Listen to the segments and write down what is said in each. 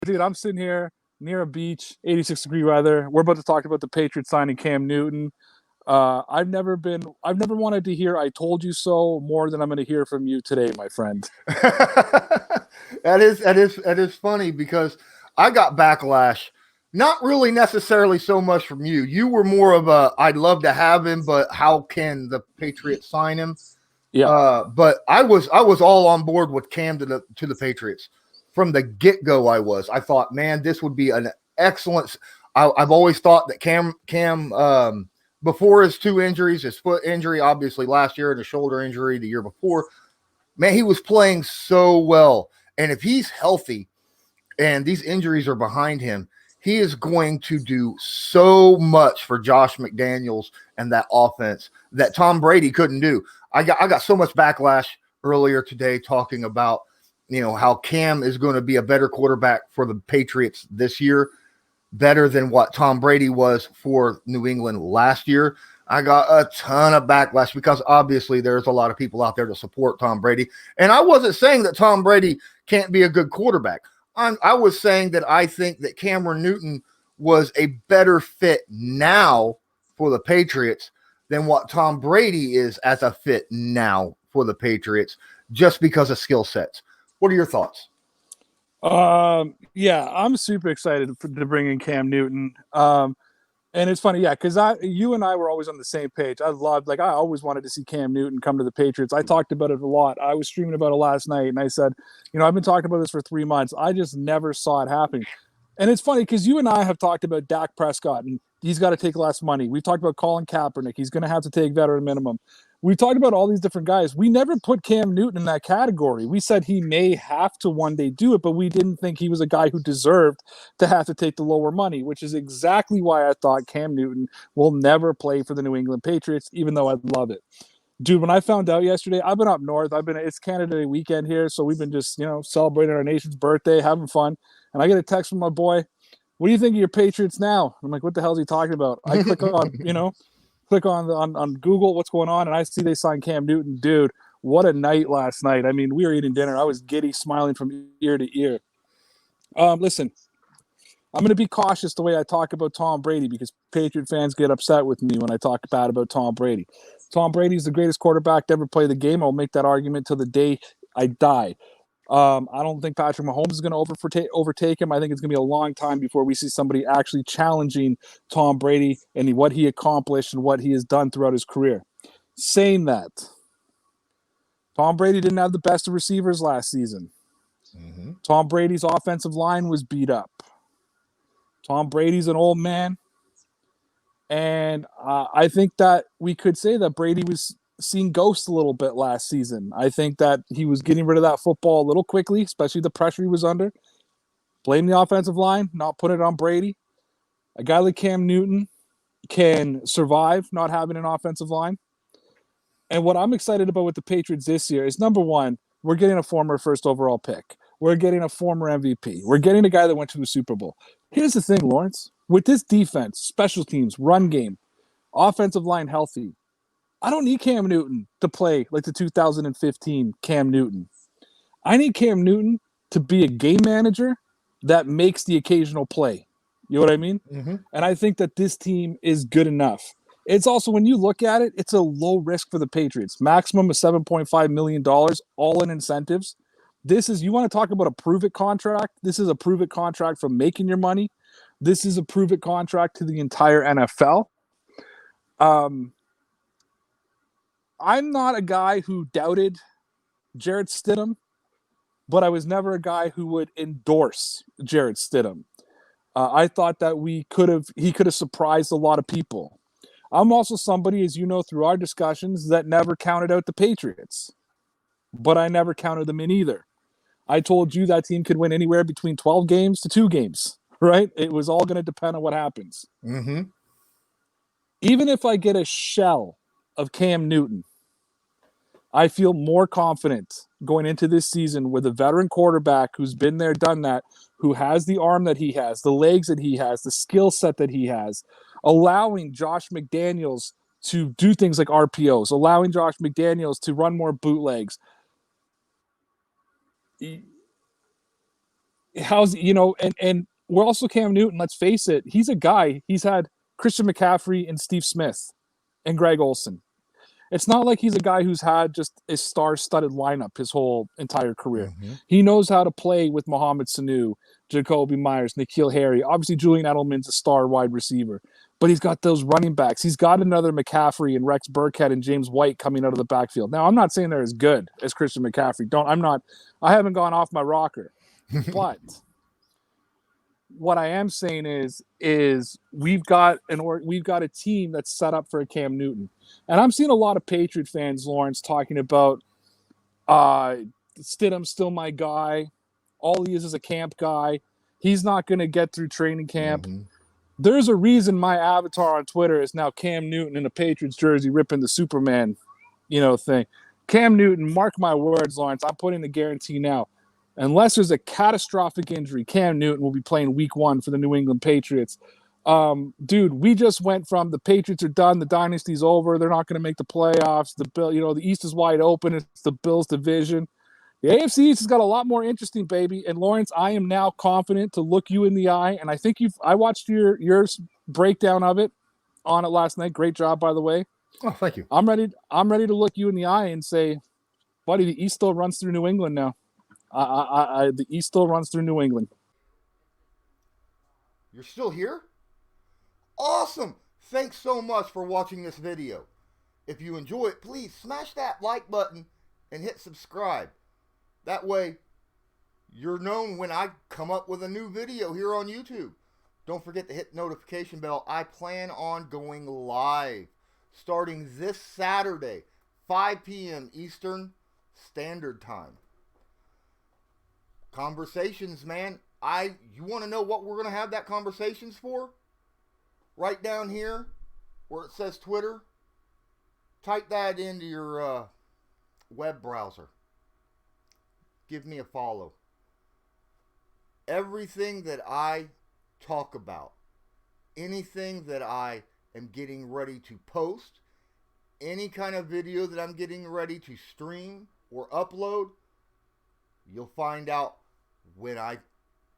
dude, I'm sitting here near a beach, 86-degree weather. We're about to talk about the Patriots signing Cam Newton. I've never wanted to hear "I told you so" more than I'm going to hear from you today, my friend. That is funny because I got backlash. Not really necessarily so much from you. You were more of a I'd love to have him, but how can the Patriots sign him? Yeah. But I was all on board with Cam to the Patriots from the get go. I thought, man, this would be an excellent. I've always thought that Cam before his two injuries, his foot injury, obviously last year, and his shoulder injury the year before, man, he was playing so well. And if he's healthy and these injuries are behind him, he is going to do so much for Josh McDaniels and that offense that Tom Brady couldn't do. I got so much backlash earlier today talking about, how Cam is going to be a better quarterback for the Patriots this year, better than what Tom Brady was for New England last year. I got a ton of backlash because obviously there's a lot of people out there to support Tom Brady. And I wasn't saying that Tom Brady can't be a good quarterback. I was saying that I think that Cameron Newton was a better fit now for the Patriots than what Tom Brady is as a fit now for the Patriots, just because of skill sets. What are your thoughts? Yeah, I'm super excited to bring in Cam Newton. And it's funny, yeah, because you and I were always on the same page. I always wanted to see Cam Newton come to the Patriots. I talked about it a lot. I was streaming about it last night, and I said, I've been talking about this for 3 months. I just never saw it happening. And it's funny because you and I have talked about Dak Prescott, and he's got to take less money. We've talked about Colin Kaepernick. He's going to have to take veteran minimum. We talked about all these different guys. We never put Cam Newton in that category. We said he may have to one day do it, but we didn't think he was a guy who deserved to have to take the lower money, which is exactly why I thought Cam Newton will never play for the New England Patriots, even though I'd love it. Dude, when I found out yesterday, I've been up north. It's Canada Day weekend here, so we've been just, celebrating our nation's birthday, having fun. And I get a text from my boy, "What do you think of your Patriots now?" I'm like, "What the hell is he talking about?" I click on Google what's going on, and I see they signed Cam Newton. Dude, what a night last night. I mean, we were eating dinner. I was giddy, smiling from ear to ear. Listen, I'm going to be cautious the way I talk about Tom Brady because Patriot fans get upset with me when I talk bad about Tom Brady. Tom Brady is the greatest quarterback to ever play the game. I'll make that argument till the day I die. I don't think Patrick Mahomes is going to overtake him. I think it's going to be a long time before we see somebody actually challenging Tom Brady and what he accomplished and what he has done throughout his career. Saying that, Tom Brady didn't have the best of receivers last season. Mm-hmm. Tom Brady's offensive line was beat up. Tom Brady's an old man. And I think that we could say that Brady was seeing ghosts a little bit last season. I think that he was getting rid of that football a little quickly, especially the pressure he was under. Blame the offensive line, not put it on Brady. A guy like Cam Newton can survive not having an offensive line. And what I'm excited about with the Patriots this year is, number one, we're getting a former first overall pick. We're getting a former MVP. We're getting a guy that went to the Super Bowl. Here's the thing, Lawrence. With this defense, special teams, run game, offensive line healthy, I don't need Cam Newton to play like the 2015 Cam Newton. I need Cam Newton to be a game manager that makes the occasional play. You know what I mean? Mm-hmm. And I think that this team is good enough. It's also, when you look at it, it's a low risk for the Patriots. Maximum of $7.5 million, all in incentives. You want to talk about a prove-it contract? This is a prove-it contract for making your money. This is a prove-it contract to the entire NFL. I'm not a guy who doubted Jarrett Stidham, but I was never a guy who would endorse Jarrett Stidham. I thought that he could have surprised a lot of people. I'm also somebody, as you know, through our discussions, that never counted out the Patriots, but I never counted them in either. I told you that team could win anywhere between 12 games to 2 games, right? It was all going to depend on what happens. Mm-hmm. Even if I get a shell of Cam Newton, I feel more confident going into this season with a veteran quarterback who's been there, done that, who has the arm that he has, the legs that he has, the skill set that he has, allowing Josh McDaniels to do things like RPOs, allowing Josh McDaniels to run more bootlegs. how's, and we're also Cam Newton. Let's face it. He's a guy. He's had Christian McCaffrey and Steve Smith and Greg Olsen. It's not like he's a guy who's had just a star-studded lineup his whole entire career. Mm-hmm. He knows how to play with Mohamed Sanu, Jacoby Myers, N'Keal Harry. Obviously, Julian Edelman's a star wide receiver, but he's got those running backs. He's got another McCaffrey and Rex Burkhead and James White coming out of the backfield. Now, I'm not saying they're as good as Christian McCaffrey. I haven't gone off my rocker, but what I am saying is we've got a team that's set up for a Cam Newton. And I'm seeing a lot of Patriot fans, Lawrence, talking about Stidham's still my guy. All he is a camp guy. He's not going to get through training camp. Mm-hmm. There's a reason my avatar on Twitter is now Cam Newton in a Patriots jersey ripping the Superman, thing. Cam Newton, mark my words, Lawrence, I'm putting the guarantee now. Unless there's a catastrophic injury, Cam Newton will be playing week 1 for the New England Patriots. Dude, we just went from the Patriots are done, the dynasty's over, they're not going to make the playoffs. The East is wide open. It's the Bills division. The AFC East has got a lot more interesting, baby. And Lawrence, I am now confident to look you in the eye. And I think I watched your breakdown of it on it last night. Great job, by the way. Oh, thank you. I'm ready to look you in the eye and say, buddy, the East still runs through New England now. The East still runs through New England. You're still here? Awesome! Thanks so much for watching this video. If you enjoy it, please smash that like button and hit subscribe. That way, you're known when I come up with a new video here on YouTube. Don't forget to hit the notification bell. I plan on going live starting this Saturday, 5 p.m. Eastern Standard Time. Conversations, man. You want to know what we're going to have that conversations for? Right down here where it says Twitter, type that into your web browser. Give me a follow. Everything that I talk about, anything that I am getting ready to post, any kind of video that I'm getting ready to stream or upload, you'll find out when I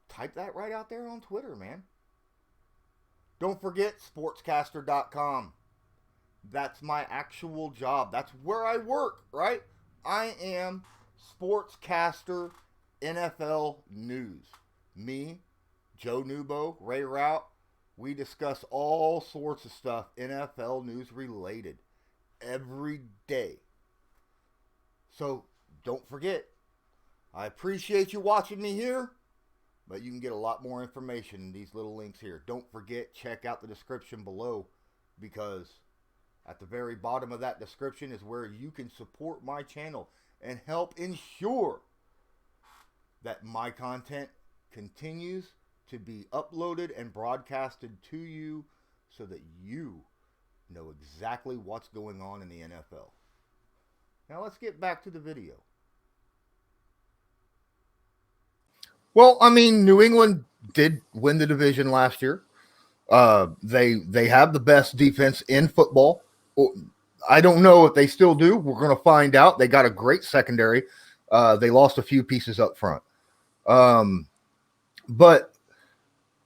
type that right out there on Twitter, man. Don't forget Sportscastr.com. That's my actual job. That's where I work, right? I am Sportscastr NFL News. Me, Joe Nubo, Ray Rauth, we discuss all sorts of stuff NFL news related every day. So don't forget, I appreciate you watching me here, but you can get a lot more information in these little links here. Don't forget, check out the description below, because at the very bottom of that description is where you can support my channel and help ensure that my content continues to be uploaded and broadcasted to you so that you know exactly what's going on in the NFL. Now let's get back to the video. Well, I mean, New England did win the division last year. They have the best defense in football. I don't know if they still do. We're going to find out. They got a great secondary. They lost a few pieces up front. But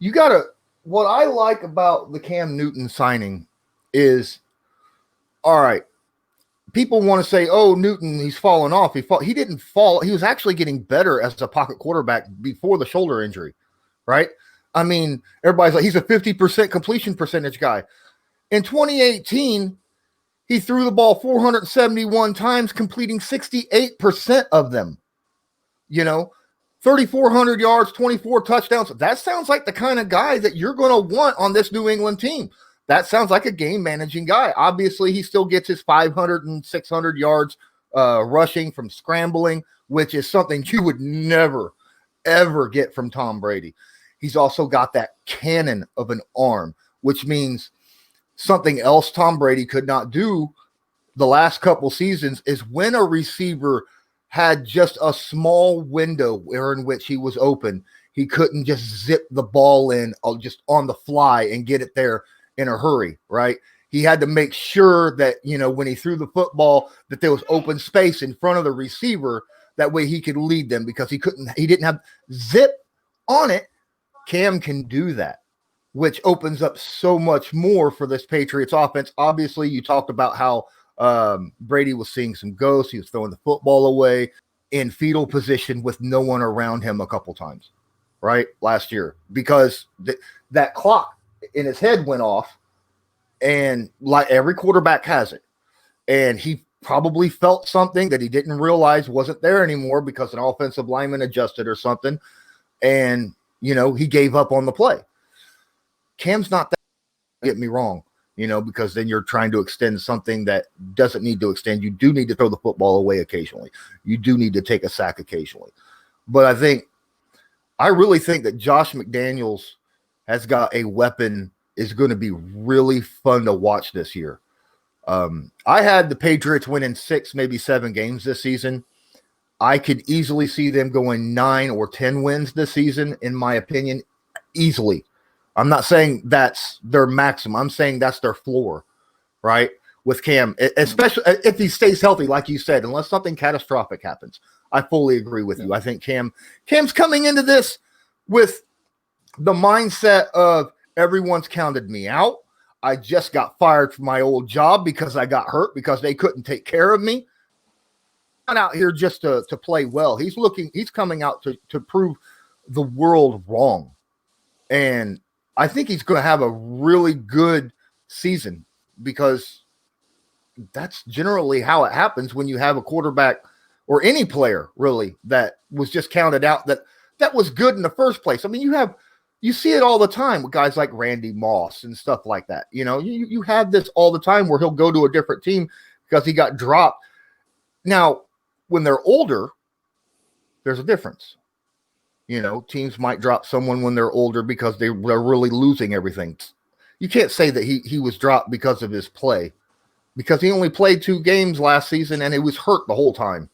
you got to – what I like about the Cam Newton signing is, all right, people want to say, oh, Newton, he's fallen off. He didn't fall. He was actually getting better as a pocket quarterback before the shoulder injury, right? I mean, everybody's like, he's a 50% completion percentage guy. In 2018, he threw the ball 471 times, completing 68% of them. 3,400 yards, 24 touchdowns. That sounds like the kind of guy that you're going to want on this New England team. That sounds like a game-managing guy. Obviously, he still gets his 500 and 600 yards rushing from scrambling, which is something you would never, ever get from Tom Brady. He's also got that cannon of an arm, which means something else Tom Brady could not do the last couple seasons is when a receiver had just a small window in which he was open, he couldn't just zip the ball in just on the fly and get it there in a hurry, right? He had to make sure that, when he threw the football, that there was open space in front of the receiver. That way he could lead them, because he didn't have zip on it, Cam can do that, which opens up so much more for this Patriots offense. Obviously, you talked about how Brady was seeing some ghosts. He was throwing the football away in fetal position with no one around him a couple times, right? Last year, because that clock in his head went off, and like every quarterback has it. And he probably felt something that he didn't realize wasn't there anymore because an offensive lineman adjusted or something. And, he gave up on the play. Cam's not that, get me wrong, because then you're trying to extend something that doesn't need to extend. You do need to throw the football away occasionally. You do need to take a sack occasionally. But I really think that Josh McDaniels has got a weapon, is going to be really fun to watch this year. I had the Patriots winning 6, maybe 7 games this season. I could easily see them going 9 or 10 wins this season, in my opinion, easily. I'm not saying that's their maximum. I'm saying that's their floor, right? With Cam, especially if he stays healthy, like you said, unless something catastrophic happens. I fully agree with you. I think Cam's coming into this with the mindset of everyone's counted me out. I just got fired from my old job because I got hurt because they couldn't take care of me. I'm not out here just to play well. He's coming out to prove the world wrong. And I think he's going to have a really good season because that's generally how it happens when you have a quarterback or any player really that was just counted out that was good in the first place. I mean, you see it all the time with guys like Randy Moss and stuff like that. You have this all the time where he'll go to a different team because he got dropped. Now, when they're older, there's a difference. Teams might drop someone when they're older because they're really losing everything. You can't say that he was dropped because of his play, because he only played 2 games last season and he was hurt the whole time.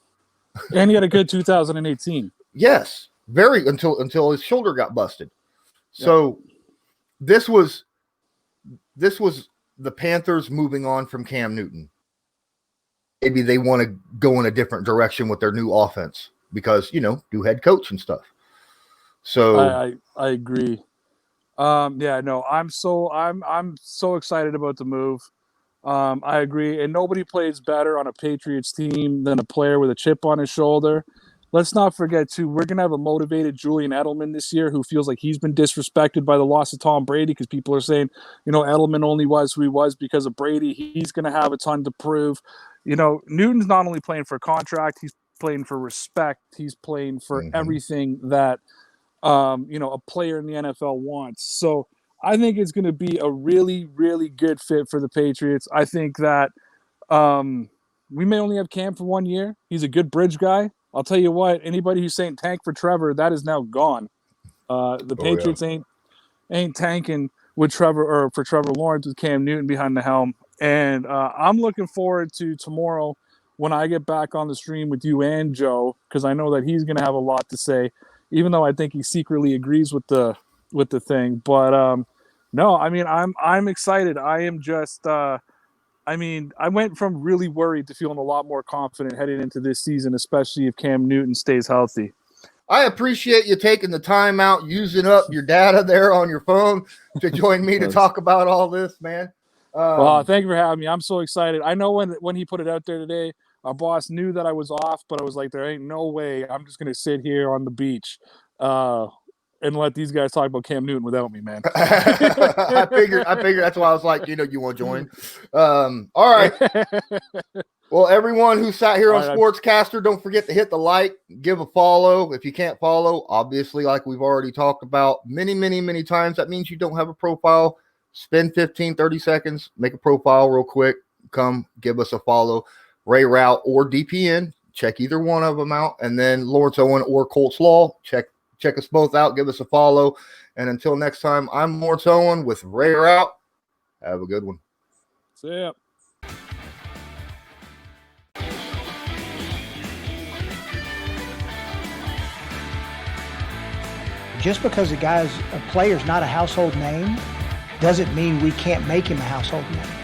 And he had a good 2018. Yes, until his shoulder got busted. So this was the Panthers moving on from Cam Newton. Maybe they want to go in a different direction with their new offense because, new head coach and stuff. So I agree. I'm so excited about the move. I agree. And nobody plays better on a Patriots team than a player with a chip on his shoulder. Let's not forget, too, we're going to have a motivated Julian Edelman this year who feels like he's been disrespected by the loss of Tom Brady because people are saying, Edelman only was who he was because of Brady. He's going to have a ton to prove. Newton's not only playing for a contract, he's playing for respect. He's playing for everything that, a player in the NFL wants. So I think it's going to be a really, really good fit for the Patriots. I think that we may only have Cam for 1 year. He's a good bridge guy. I'll tell you what, anybody who's saying tank for Trevor, that is now gone. The Patriots ain't tanking with Trevor or for Trevor Lawrence with Cam Newton behind the helm. And I'm looking forward to tomorrow when I get back on the stream with you and Joe, because I know that he's going to have a lot to say, even though I think he secretly agrees with the thing. But no, I mean, I'm excited. I am just I went from really worried to feeling a lot more confident heading into this season, especially if Cam Newton stays healthy. I appreciate you taking the time out, using up your data there on your phone to join me to talk about all this, man. Well, thank you for having me. I'm so excited. I know when he put it out there today, our boss knew that I was off, but I was like, there ain't no way I'm just going to sit here on the beach and let these guys talk about Cam Newton without me, man. I figured that's why I was like, you want to join. All right. Well, everyone who sat here on Sportscastr, don't forget to hit the like, give a follow. If you can't follow, obviously, like we've already talked about many, many, many times, that means you don't have a profile. Spend 15, 30 seconds, make a profile real quick. Come give us a follow. Ray Rauth or DPN, check either one of them out. And then Lawrence Owen or Colts Law, check us both out. Give us a follow. And until next time, I'm Lawrence Owen with Ray Rauth. Have a good one. See ya. Just because a player's not a household name doesn't mean we can't make him a household name.